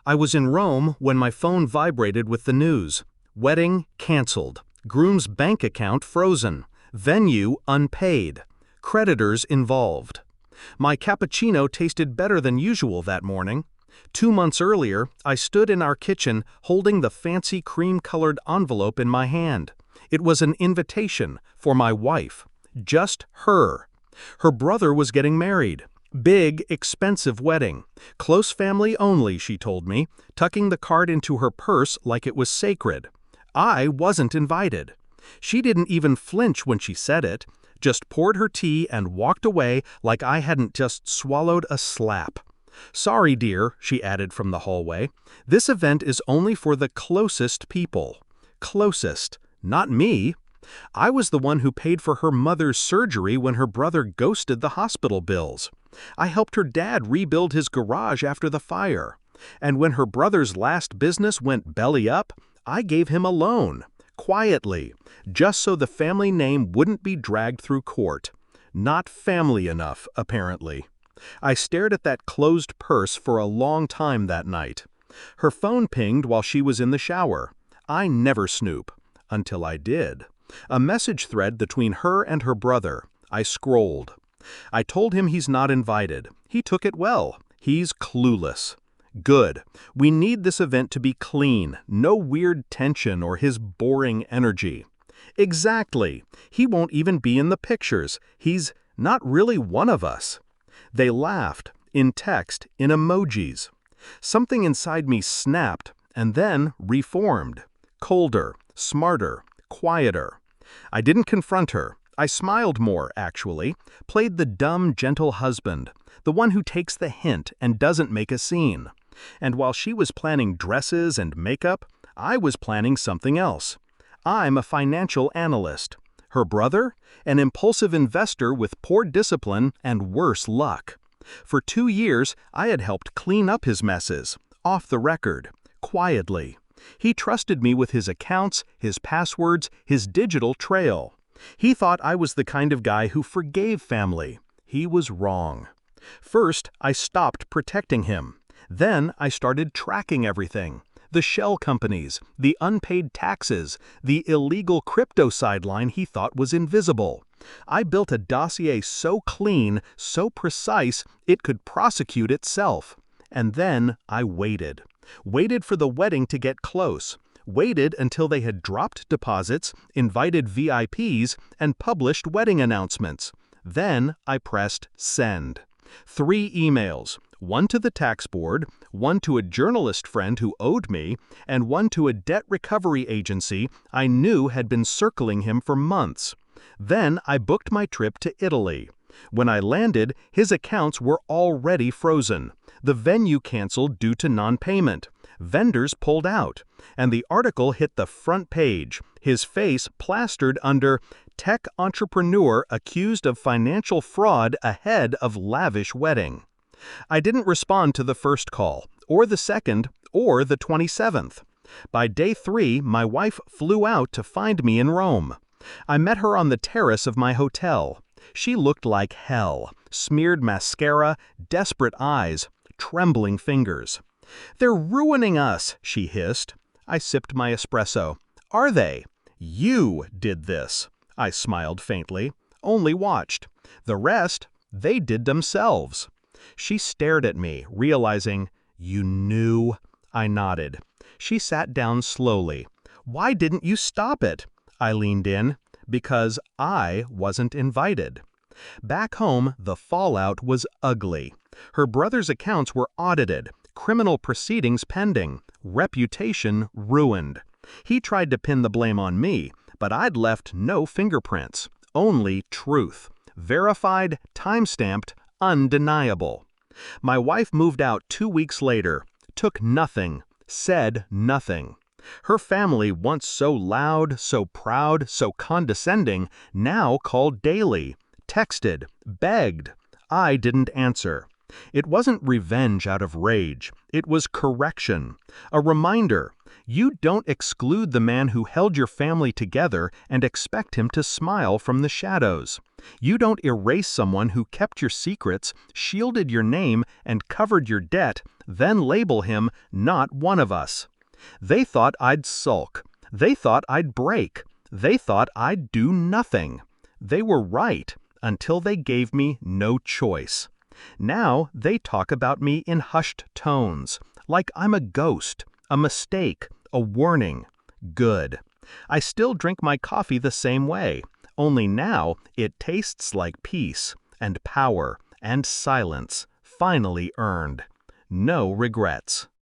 I was in Rome when my phone vibrated with the news. Wedding canceled. Groom's bank account frozen. Venue unpaid. Creditors involved. My cappuccino tasted better than usual that morning. 2 months earlier, I stood in our kitchen holding the fancy cream-colored envelope in my hand. It was an invitation for my wife. Just her. Her brother was getting married. Big, expensive wedding. Close family only, she told me, tucking the card into her purse like it was sacred. I wasn't invited. She didn't even flinch when she said it, just poured her tea and walked away like I hadn't just swallowed a slap. Sorry, dear, she added from the hallway. This event is only for the closest people. Closest, not me. I was the one who paid for her mother's surgery when her brother ghosted the hospital bills. I helped her dad rebuild his garage after the fire. And when her brother's last business went belly up, I gave him a loan. Quietly, just so the family name wouldn't be dragged through court. Not family enough, apparently. I stared at that closed purse for a long time that night. Her phone pinged while she was in the shower. I never snoop. Until I did. A message thread between her and her brother. I scrolled. I told him he's not invited. He took it well. He's clueless. Good. We need this event to be clean, no weird tension or his boring energy. Exactly. He won't even be in the pictures. He's not really one of us. They laughed, in text, in emojis. Something inside me snapped and then reformed. Colder, smarter, quieter. I didn't confront her. I smiled more, actually, played the dumb, gentle husband, the one who takes the hint and doesn't make a scene. And while she was planning dresses and makeup, I was planning something else. I'm a financial analyst. Her brother? An impulsive investor with poor discipline and worse luck. For 2 years, I had helped clean up his messes, off the record, quietly. He trusted me with his accounts, his passwords, his digital trail. He thought I was the kind of guy who forgave family. He was wrong. First, I stopped protecting him. Then I started tracking everything. The shell companies, the unpaid taxes, the illegal crypto sideline he thought was invisible. I built a dossier so clean, so precise, it could prosecute itself. And then I waited. Waited for the wedding to get close. Waited until they had dropped deposits, invited VIPs, and published wedding announcements. Then I pressed send. 3 emails. 1 to the tax board, 1 to a journalist friend who owed me, and 1 to a debt recovery agency I knew had been circling him for months. Then I booked my trip to Italy. When I landed, his accounts were already frozen. The venue canceled due to non-payment. Vendors pulled out. And the article hit the front page, his face plastered under "Tech entrepreneur accused of financial fraud ahead of lavish wedding." I didn't respond to the first call, or the second, or the 27th. By day 3, my wife flew out to find me in Rome. I met her on the terrace of my hotel. She looked like hell, smeared mascara, desperate eyes, trembling fingers. "They're ruining us," she hissed. I sipped my espresso. "Are they? You did this." I smiled faintly. "Only watched. The rest, they did themselves." She stared at me, realizing, "You knew?" I nodded. She sat down slowly. "Why didn't you stop it?" I leaned in. "Because I wasn't invited." Back home, the fallout was ugly. Her brother's accounts were audited, criminal proceedings pending, reputation ruined. He tried to pin the blame on me, but I'd left no fingerprints, only truth. Verified, time-stamped, undeniable. My wife moved out 2 weeks later, took nothing, said nothing. Her family, once so loud, so proud, so condescending, now called daily, texted, begged. I didn't answer. It wasn't revenge out of rage. It was correction. A reminder. You don't exclude the man who held your family together and expect him to smile from the shadows. You don't erase someone who kept your secrets, shielded your name, and covered your debt, then label him not one of us. They thought I'd sulk. They thought I'd break. They thought I'd do nothing. They were right, until they gave me no choice. Now they talk about me in hushed tones, like I'm a ghost, a mistake, a warning. Good. I still drink my coffee the same way, only now it tastes like peace, and power, and silence, finally earned. No regrets.